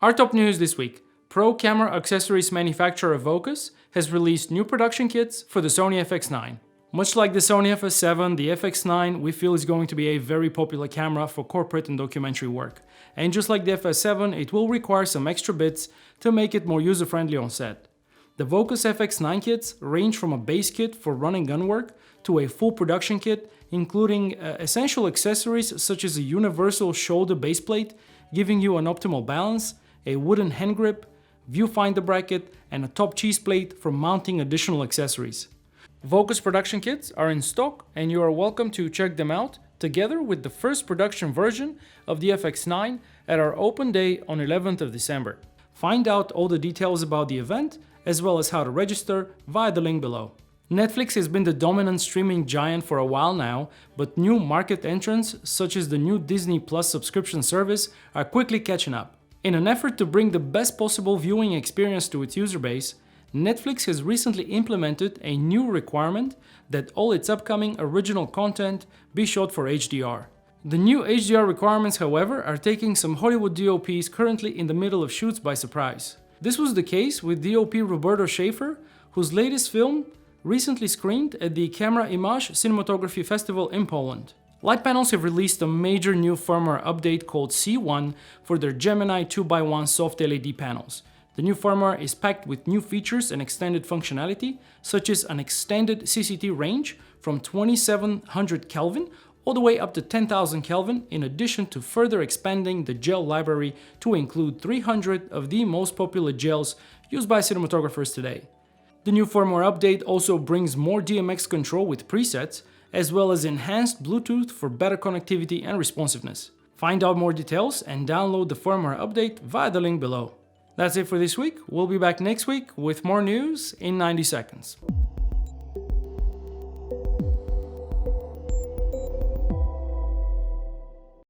Our top news this week. Pro camera accessories manufacturer Vocas has released new production kits for the Sony FX9. Much like the Sony FS7, the FX9 we feel is going to be a very popular camera for corporate and documentary work. And just like the FS7, it will require some extra bits to make it more user-friendly on set. The Vocas FX9 kits range from a base kit for run and gun work to a full production kit, including essential accessories such as a universal shoulder baseplate, giving you an optimal balance, a wooden hand grip, viewfinder bracket, and a top cheese plate for mounting additional accessories. Vocas production kits are in stock and you are welcome to check them out together with the first production version of the FX9 at our open day on 11th of December. Find out all the details about the event as well as how to register via the link below. Netflix has been the dominant streaming giant for a while now, but new market entrants such as the new Disney Plus subscription service are quickly catching up. In an effort to bring the best possible viewing experience to its user base, Netflix has recently implemented a new requirement that all its upcoming original content be shot for HDR. The new HDR requirements, however, are taking some Hollywood DOPs currently in the middle of shoots by surprise. This was the case with DOP Roberto Schaefer, whose latest film recently screened at the Camera Image Cinematography Festival in Poland. Light Panels have released a major new firmware update called C1 for their Gemini 2x1 soft LED panels. The new firmware is packed with new features and extended functionality, such as an extended CCT range from 2700 Kelvin all the way up to 10,000 Kelvin, in addition to further expanding the gel library to include 300 of the most popular gels used by cinematographers today. The new firmware update also brings more DMX control with presets, as well as enhanced Bluetooth for better connectivity and responsiveness. Find out more details and download the firmware update via the link below. That's it for this week. We'll be back next week with more news in 90 seconds.